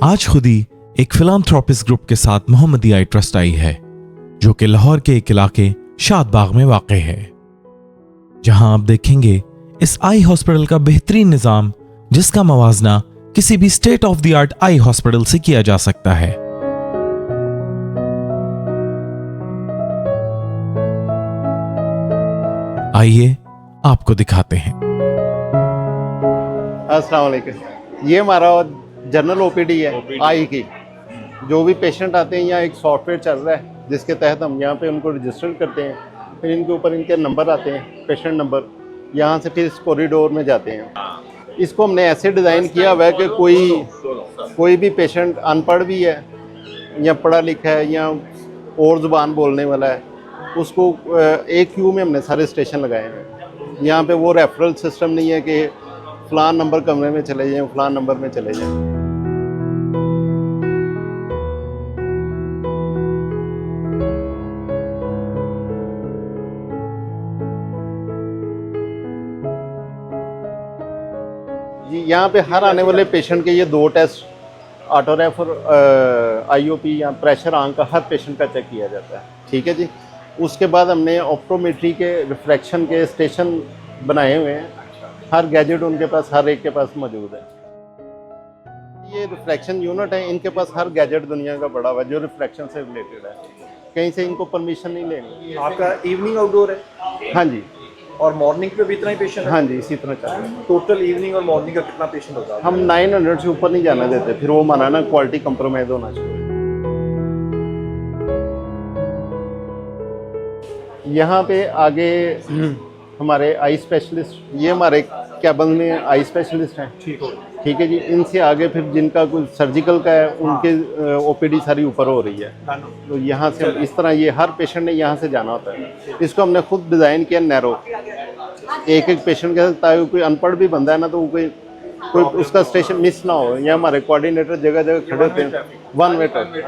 आज खुद ही एक फिलांथ्रोपिस्ट ग्रुप के साथ मोहम्मदी आई ट्रस्ट आई है, जो कि लाहौर के एक इलाके शादबाग में वाक़ है, जहां आप देखेंगे इस आई हॉस्पिटल का बेहतरीन निज़ाम, जिसका मवाजना किसी भी state of the art eye hospital से किया जा सकता है। आइए आपको दिखाते हैं। अस्सलाम वालेकुम। ये हमारा जनरल ओपीडी है आई की। जो भी पेशेंट आते हैं, यहाँ एक सॉफ्टवेयर चल रहा है जिसके तहत हम यहाँ पे उनको रजिस्टर करते हैं। फिर इनके ऊपर इनके नंबर आते हैं, पेशेंट नंबर। यहाँ से फिर इस कॉरिडोर में जाते हैं। इसको हमने ऐसे डिज़ाइन किया हुआ है कि कोई भी पेशेंट अनपढ़ भी है या पढ़ा लिखा है या और ज़ुबान बोलने वाला है, उसको एक क्यू में हमने सारे स्टेशन लगाए हैं। यहाँ पे वो रेफरल सिस्टम नहीं है कि फ़लान नंबर कमरे में चले जाएं, फ़लान नंबर में चले जाएं। जी, यहाँ पे हर आने वाले पेशेंट के ये 2 टेस्ट, ऑटोरेफ और आईओपी या प्रेशर आंख का हर पेशेंट का चेक किया जाता है। ठीक है जी। उसके बाद हमने ऑप्टोमेट्री के रिफ्रैक्शन के स्टेशन बनाए हुए हैं। हर गैजेट उनके पास, हर एक के पास मौजूद है। ये रिफ्रैक्शन यूनिट है, इनके पास हर गैजेट दुनिया का बड़ा हुआ है जो रिफ्रैक्शन से रिलेटेड है। कहीं से इनको परमिशन नहीं लेनी। आपका इवनिंग आउटडोर है? हाँ जी। और मॉर्निंग पे भी इतना ही पेशेंट है? हाँ जी, इसी तरह चल रहा है। टोटल इवनिंग और मॉर्निंग का कितना पेशेंट होता है? हम 900 से ऊपर नहीं जाना देते, फिर वो हमारा ना क्वालिटी कंप्रोमाइज होना चाहिए। यहाँ पे आगे हमारे आई स्पेशलिस्ट, ये हमारे कैबिन में आई स्पेशलिस्ट हैं। ठीक है जी। इनसे आगे फिर जिनका कोई सर्जिकल का है, उनके ओपीडी सारी ऊपर हो रही है। तो यहाँ से इस तरह ये हर पेशेंट ने यहाँ से जाना होता है। इसको हमने खुद डिज़ाइन किया नैरो, एक पेशेंट के साथ, ताकि कोई अनपढ़ भी बंदा है ना तो कोई उसका स्टेशन मिस ना हो। या हमारे कोऑर्डिनेटर जगह जगह खड़े होते हैं, 1 वे ट्रैफिक।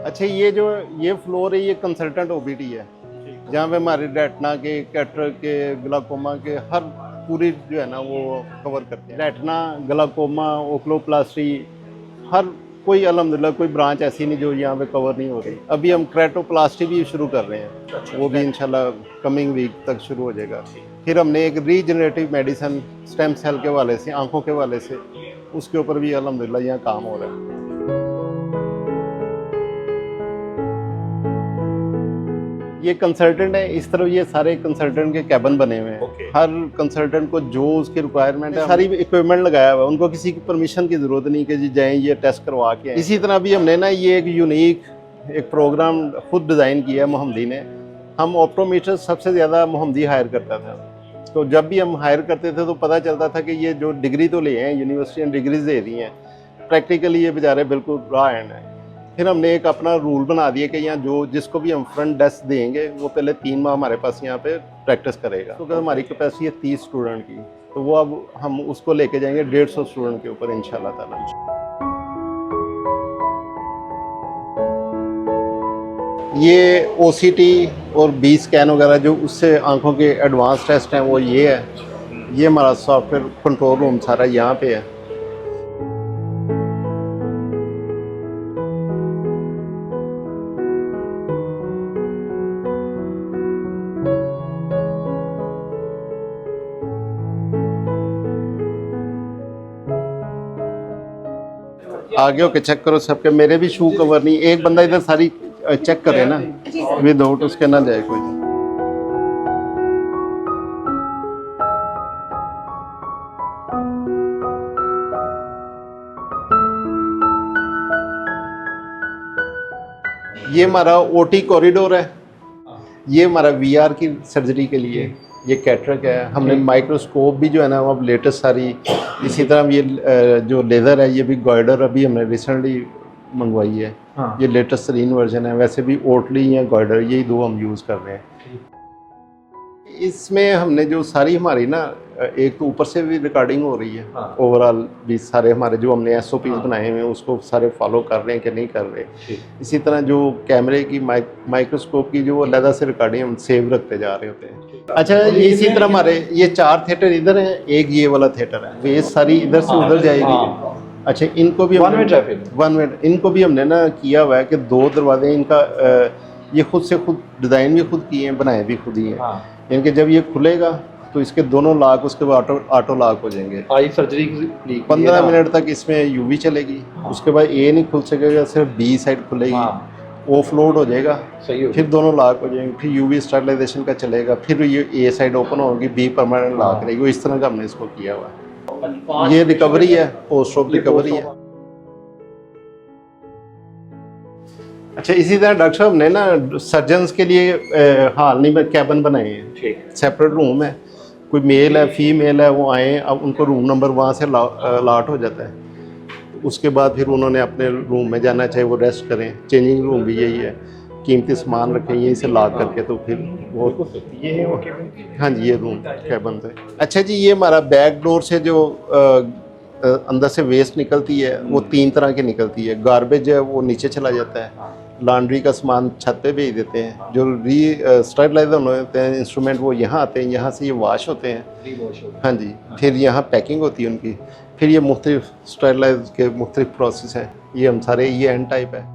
अच्छा, ये फ्लोर है, ये कंसल्टेंट ओपीडी है, जहाँ पे हमारे रेटिना के, कैटरेक्ट के, ग्लाकोमा के हर पूरी जो है ना वो कवर करते हैं। रेटिना, ग्लाकोमा, ओक्लोप्लास्टी, हर कोई अल्हम्दुलिल्लाह कोई ब्रांच ऐसी नहीं जो यहाँ पे कवर नहीं हो रही। अभी हम क्रेटोप्लास्टी भी शुरू कर रहे हैं, वो भी इंशाल्लाह कमिंग वीक तक शुरू हो जाएगा। फिर हमने एक रीजनरेटिव मेडिसिन स्टेम सेल के वाले से, आँखों के वाले से, उसके ऊपर भी अल्हम्दुलिल्लाह यहाँ काम हो रहा है। ये कंसल्टेंट है, इस तरह ये सारे कंसल्टेंट के कैबिन बने हुए हैं। हर कंसल्टेंट को जो उसकी रिक्वायरमेंट है, सारी इक्विपमेंट लगाया हुआ है। उनको किसी की परमिशन की ज़रूरत नहीं कि जी जाएं ये टेस्ट करवा के आएं। इसी तरह भी हमने ना ये एक यूनिक एक प्रोग्राम खुद डिज़ाइन किया मोहम्मदी ने। हम ऑप्टोमीटर सबसे ज़्यादा मोहम्मदी हायर करता था, तो जब भी हम हायर करते थे तो पता चलता था कि ये जो डिग्री तो ले हैं, यूनिवर्सिटी डिग्रीज दे रही हैं, प्रैक्टिकली ये बेचारे बिल्कुल रॉ एंड है। फिर हमने एक अपना रूल बना दिया कि यहाँ जिसको भी हम फ्रंट डेस्क देंगे वो पहले 3 माह हमारे पास यहाँ पे प्रैक्टिस करेगा। तो हमारी कैपेसिटी है 30 स्टूडेंट की, तो वो अब हम उसको लेके जाएंगे 150 स्टूडेंट के ऊपर इंशाल्लाह ताला। ये OCT और B स्कैन वगैरह जो उससे आंखों के एडवांस टेस्ट हैं वो ये है। ये हमारा सॉफ्टवेयर कंट्रोल रूम सारा यहाँ पे है। आगे होके चेक करो सबके, मेरे भी शू कवर नहीं, एक बंदा इधर सारी चेक करे ना, विदाउट उसके ना जाए कोई। ये हमारा OT कॉरिडोर है, ये हमारा VR की सर्जरी के लिए, ये कैटरेक्ट है। हमने माइक्रोस्कोप भी जो है ना अब लेटेस्ट सारी, इसी तरह ये जो लेज़र है ये भी गॉइडर अभी हमने रिसेंटली मंगवाई है। हाँ। ये लेटेस्ट तरीन वर्जन है। वैसे भी ओटली या गॉइडर यही दो हम यूज़ कर रहे हैं। इसमें हमने जो सारी हमारी ना एक तो ऊपर से भी रिकॉर्डिंग हो रही है, हाँ। ओवरऑल भी सारे हमारे जो हमने SOPs हाँ। बनाए हुए हैं उसको सारे फॉलो कर रहे हैं कि नहीं कर रहे। इसी तरह जो कैमरे की माइक्रोस्कोप की जो अलग से रिकॉर्डिंग हम सेव रखते जा रहे होते हैं। अच्छा, ये इसी तरह हमारे ये 4 थिएटर इधर हैं, एक ये वाला थिएटर है, ये सारी इधर से उधर जाएगी। अच्छा, इनको भी one way traffic, one way, इनको भी हमने ना किया हुआ है कि 2 दरवाजे इनका ये खुद से खुद डिज़ाइन भी खुद किए हैं, बनाए भी खुद ही हैं। हाँ। इनके जब ये खुलेगा तो इसके दोनों लॉक उसके बाद ऑटो लॉक हो जाएंगे। आई सर्जरी 15 मिनट तक इसमें UV चलेगी। उसके बाद A नहीं खुल सकेगा, सिर्फ B साइड खुलेगी। ऑफलोड हो जाएगा, सही हो फिर दोनों लॉक हो जाएंगे। फिर UV स्टरलाइजेशन का चलेगा, फिर ये A साइड ओपन होगी, B परमानेंट लॉक रहेगी। इस तरह का हमने इसको किया हुआ है। ये रिकवरी है, पोस्ट ऑफ रिकवरी है। अच्छा, इसी तरह डॉक्टर साहब ने ना सर्जन्स के लिए हाल नहीं में कैबिन बनाए हैं, ठीक, सेपरेट रूम है। कोई मेल है, फीमेल है, वो आए, अब उनको रूम नंबर वहाँ से अलॉट हो जाता है। उसके बाद फिर उन्होंने अपने रूम में जाना, चाहे वो रेस्ट करें। चेंजिंग रूम भी यही है, कीमती सामान रखें यहीं से लॉक करके, तो फिर वो ये है वो केबिन। हाँ जी, ये रूम कैबिन है। अच्छा जी, ये हमारा बैक डोर से जो अंदर से वेस्ट निकलती है वो 3 तरह की निकलती है। गार्बेज है वो नीचे चला जाता है, लॉन्ड्री का सामान छत पे भेज देते हैं। जो स्टरलाइजर होते हैं इंस्ट्रूमेंट वो यहाँ आते हैं, यहाँ से ये वॉश होते हैं। हाँ जी, फिर यहाँ पैकिंग होती है उनकी। फिर ये मुख्तलिफ स्टरलाइज के मुख्तलिफ प्रोसेस हैं। ये हम सारे ये एन टाइप है।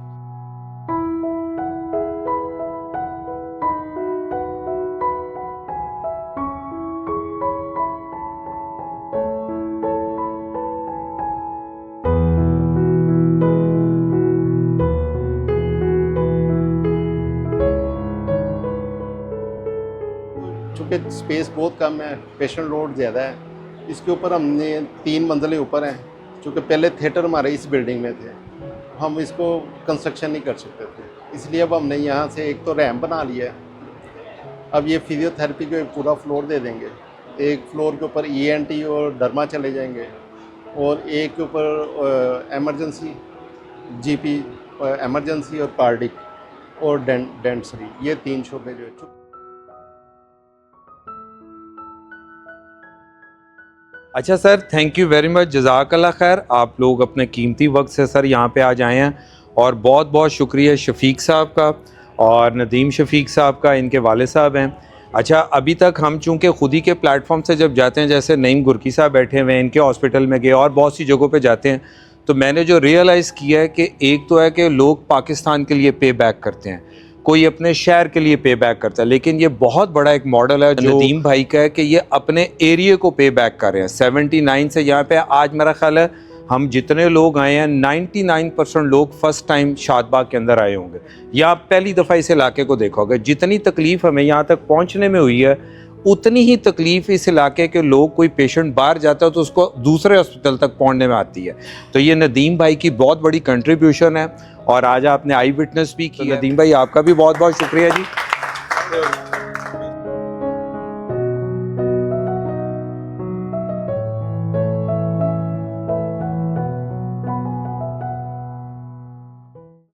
चूँकि स्पेस बहुत कम है, पेशेंट लोड ज़्यादा है, इसके ऊपर हमने 3 मंजिलें ऊपर हैं। चूँकि पहले थिएटर हमारे इस बिल्डिंग में थे, हम इसको कंस्ट्रक्शन नहीं कर सकते थे, इसलिए अब हमने यहाँ से एक तो रैम्प बना लिया है। अब ये फिजियोथेरेपी को एक पूरा फ्लोर दे देंगे। एक फ्लोर के ऊपर ENT और डर्मा चले जाएंगे, और एक के ऊपर एमरजेंसी GP, एमरजेंसी और कार्डिक और डेंटरी, ये 3 शोबे जो है। अच्छा sir, thank you very much, जज़ाकल्लाह खैर। आप लोग अपने कीमती वक्त से सर यहाँ पे आज आए हैं, और बहुत बहुत शुक्रिया शफीक साहब का और नदीम शफीक साहब का, इनके वाले साहब हैं। अच्छा, अभी तक हम चूँकि खुद ही के प्लेटफॉर्म से जब जाते हैं, जैसे नईम गुरकी साहब बैठे हुए हैं, इनके हॉस्पिटल में गए और बहुत सी जगहों पे जाते हैं, तो मैंने जो रियलाइज़ किया है कि एक तो है कि लोग पाकिस्तान के लिए पे बैक करते हैं, कोई अपने शहर के लिए पे बैक करता है, लेकिन ये बहुत बड़ा एक मॉडल है जो नदीम भाई का है कि ये अपने एरिया को पे बैक कर रहे हैं। 79 से यहाँ पे आज मेरा ख्याल है हम जितने लोग आए हैं 99% लोग फर्स्ट टाइम शादबाग के अंदर आए होंगे, या आप पहली दफ़ा इस इलाके को देखा होगा। जितनी तकलीफ़ हमें यहाँ तक पहुँचने में हुई है, उतनी ही तकलीफ़ इस इलाके के लोग, कोई पेशेंट बाहर जाता है तो उसको दूसरे हॉस्पिटल तक पहुँचने में आती है। तो ये नदीम भाई की बहुत बड़ी कंट्रीब्यूशन है, और आज आपने आई विटनेस भी की। नदीम भाई आपका भी बहुत बहुत शुक्रिया जी।